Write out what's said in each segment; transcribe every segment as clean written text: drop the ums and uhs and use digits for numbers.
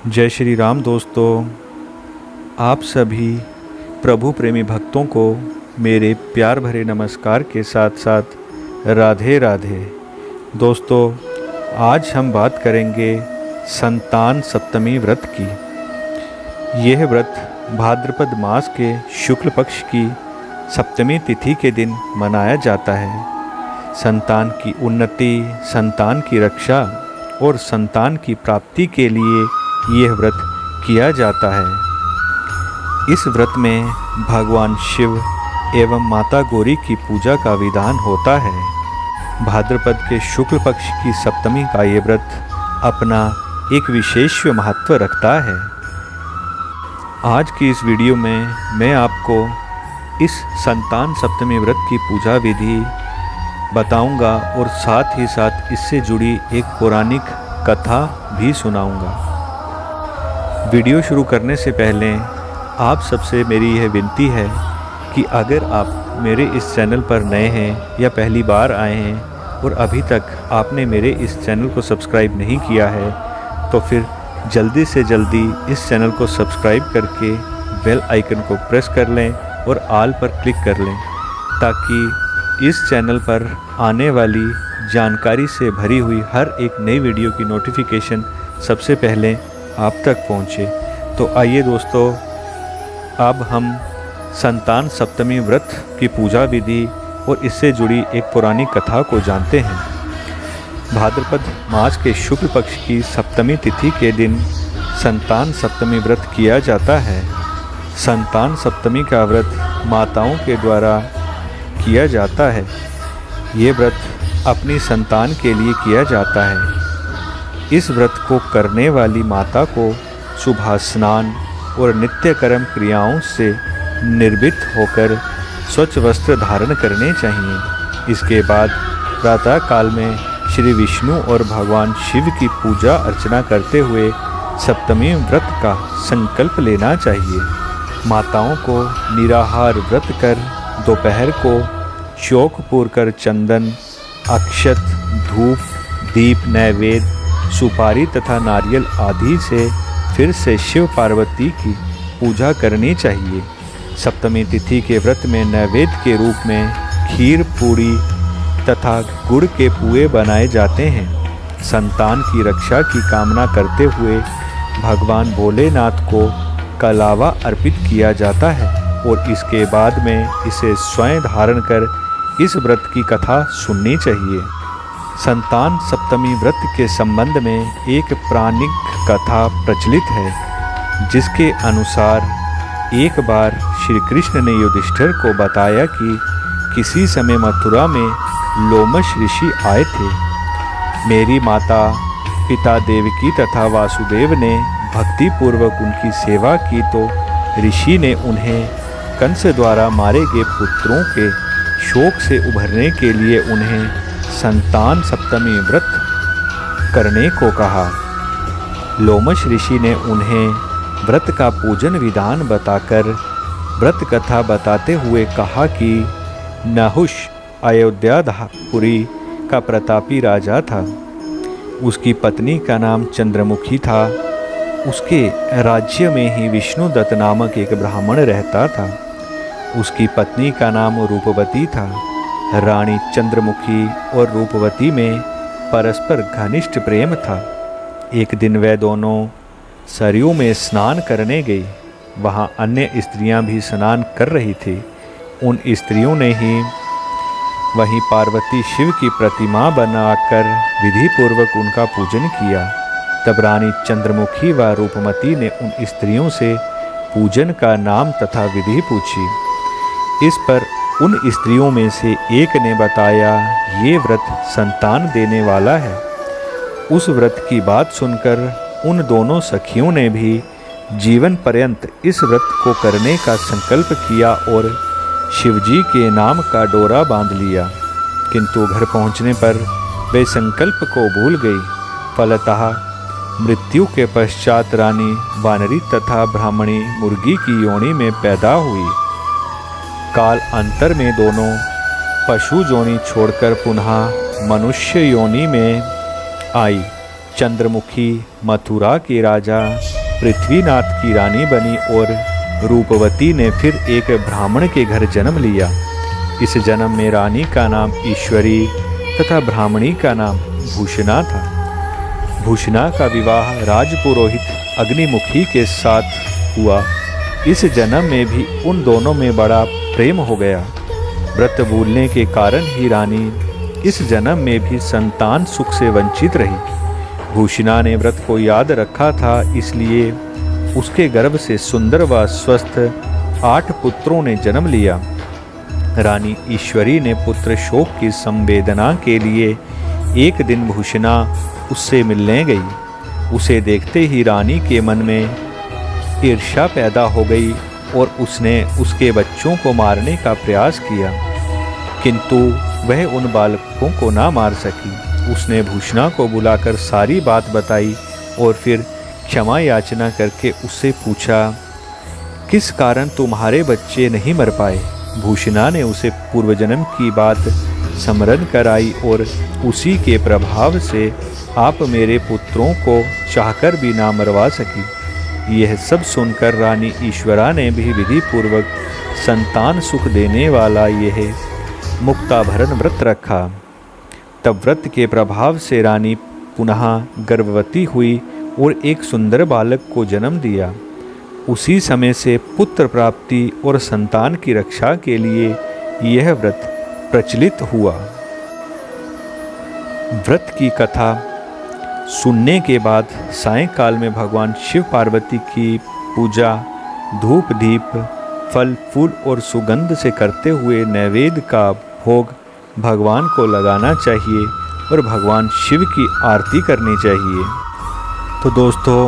जय श्री राम दोस्तों, आप सभी प्रभु प्रेमी भक्तों को मेरे प्यार भरे नमस्कार के साथ साथ राधे राधे। दोस्तों, आज हम बात करेंगे संतान सप्तमी व्रत की। यह व्रत भाद्रपद मास के शुक्ल पक्ष की सप्तमी तिथि के दिन मनाया जाता है। संतान की उन्नति, संतान की रक्षा और संतान की प्राप्ति के लिए यह व्रत किया जाता है। इस व्रत में भगवान शिव एवं माता गौरी की पूजा का विधान होता है। भाद्रपद के शुक्ल पक्ष की सप्तमी का ये व्रत अपना एक विशेष महत्व रखता है। आज की इस वीडियो में मैं आपको इस संतान सप्तमी व्रत की पूजा विधि बताऊंगा और साथ ही साथ इससे जुड़ी एक पौराणिक कथा भी सुनाऊंगा। वीडियो शुरू करने से पहले आप सबसे मेरी यह विनती है कि अगर आप मेरे इस चैनल पर नए हैं या पहली बार आए हैं और अभी तक आपने मेरे इस चैनल को सब्सक्राइब नहीं किया है तो फिर जल्दी से जल्दी इस चैनल को सब्सक्राइब करके बेल आइकन को प्रेस कर लें और ऑल पर क्लिक कर लें, ताकि इस चैनल पर आने वाली जानकारी से भरी हुई हर एक नई वीडियो की नोटिफिकेशन सबसे पहले आप तक पहुँचे। तो आइए दोस्तों, अब हम संतान सप्तमी व्रत की पूजा विधि और इससे जुड़ी एक पौराणिक कथा को जानते हैं। भाद्रपद मास के शुक्ल पक्ष की सप्तमी तिथि के दिन संतान सप्तमी व्रत किया जाता है। संतान सप्तमी का व्रत माताओं के द्वारा किया जाता है। ये व्रत अपनी संतान के लिए किया जाता है। इस व्रत को करने वाली माता को सुबह स्नान और नित्य कर्म क्रियाओं से निर्भीत होकर स्वच्छ वस्त्र धारण करने चाहिए। इसके बाद प्रातः काल में श्री विष्णु और भगवान शिव की पूजा अर्चना करते हुए सप्तमी व्रत का संकल्प लेना चाहिए। माताओं को निराहार व्रत कर दोपहर को चौक पूर कर चंदन, अक्षत, धूप, दीप, नैवेद्य, सुपारी तथा नारियल आदि से फिर से शिव पार्वती की पूजा करनी चाहिए। सप्तमी तिथि के व्रत में नैवेद्य के रूप में खीर, पूड़ी तथा गुड़ के पुए बनाए जाते हैं। संतान की रक्षा की कामना करते हुए भगवान भोलेनाथ को कलावा अर्पित किया जाता है और इसके बाद में इसे स्वयं धारण कर इस व्रत की कथा सुननी चाहिए। संतान सप्तमी व्रत के संबंध में एक पौराणिक कथा प्रचलित है, जिसके अनुसार एक बार श्री कृष्ण ने युधिष्ठिर को बताया कि किसी समय मथुरा में लोमश ऋषि आए थे। मेरी माता पिता देवकी तथा वासुदेव ने भक्ति पूर्वक उनकी सेवा की तो ऋषि ने उन्हें कंस द्वारा मारे गए पुत्रों के शोक से उभरने के लिए उन्हें संतान सप्तमी व्रत करने को कहा। लोमश ऋषि ने उन्हें व्रत का पूजन विधान बताकर व्रत कथा बताते हुए कहा कि नहुष अयोध्यापुरी का प्रतापी राजा था। उसकी पत्नी का नाम चंद्रमुखी था। उसके राज्य में ही विष्णुदत्त नामक एक ब्राह्मण रहता था। उसकी पत्नी का नाम रूपवती था। रानी चंद्रमुखी और रूपवती में परस्पर घनिष्ठ प्रेम था। एक दिन वे दोनों सरयू में स्नान करने गई। वहाँ अन्य स्त्रियां भी स्नान कर रही थी। उन स्त्रियों ने ही वहीं पार्वती शिव की प्रतिमा बनाकर विधि पूर्वक उनका पूजन किया। तब रानी चंद्रमुखी व रूपमती ने उन स्त्रियों से पूजन का नाम तथा विधि पूछी। इस पर उन स्त्रियों में से एक ने बताया, ये व्रत संतान देने वाला है। उस व्रत की बात सुनकर उन दोनों सखियों ने भी जीवन पर्यंत इस व्रत को करने का संकल्प किया और शिवजी के नाम का डोरा बांध लिया। किंतु घर पहुंचने पर वे संकल्प को भूल गई। फलतः मृत्यु के पश्चात रानी वानरी तथा ब्राह्मणी मुर्गी की योनि में पैदा हुई। काल अंतर में दोनों पशु योनि छोड़कर पुनः मनुष्य योनि में आई। चंद्रमुखी मथुरा के राजा पृथ्वीनाथ की रानी बनी और रूपवती ने फिर एक ब्राह्मण के घर जन्म लिया। इस जन्म में रानी का नाम ईश्वरी तथा ब्राह्मणी का नाम भूषणा था। भूषणा का विवाह राजपुरोहित अग्निमुखी के साथ हुआ। इस जन्म में भी उन दोनों में बड़ा प्रेम हो गया। व्रत भूलने के कारण ही रानी इस जन्म में भी संतान सुख से वंचित रही। भूषणा ने व्रत को याद रखा था, इसलिए उसके गर्भ से सुंदर व स्वस्थ 8 पुत्रों ने जन्म लिया। रानी ईश्वरी ने पुत्र शोक की संवेदना के लिए एक दिन भूषणा उससे मिलने गई। उसे देखते ही रानी के मन में ईर्ष्या पैदा हो गई और उसने उसके बच्चों को मारने का प्रयास किया, किंतु वह उन बालकों को ना मार सकी। उसने भूषणा को बुलाकर सारी बात बताई और फिर क्षमा याचना करके उससे पूछा, किस कारण तुम्हारे बच्चे नहीं मर पाए? भूषणा ने उसे पूर्वजन्म की बात स्मरण कराई और उसी के प्रभाव से आप मेरे पुत्रों को चाहकर भी ना मरवा सकी। यह सब सुनकर रानी ईश्वरा ने भी विधि पूर्वक संतान सुख देने वाला यह मुक्ताभरण व्रत रखा। तब व्रत के प्रभाव से रानी पुनः गर्भवती हुई और एक सुंदर बालक को जन्म दिया। उसी समय से पुत्र प्राप्ति और संतान की रक्षा के लिए यह व्रत प्रचलित हुआ। व्रत की कथा सुनने के बाद सायंकाल में भगवान शिव पार्वती की पूजा धूप दीप फल फूल और सुगंध से करते हुए नैवेद्य का भोग भगवान को लगाना चाहिए और भगवान शिव की आरती करनी चाहिए। तो दोस्तों,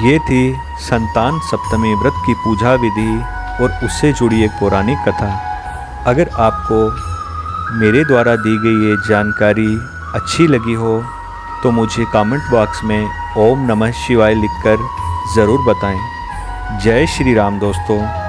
ये थी संतान सप्तमी व्रत की पूजा विधि और उससे जुड़ी एक पौराणिक कथा। अगर आपको मेरे द्वारा दी गई ये जानकारी अच्छी लगी हो तो मुझे कमेंट बॉक्स में ओम नमः शिवाय लिखकर ज़रूर बताएं। जय श्री राम दोस्तों।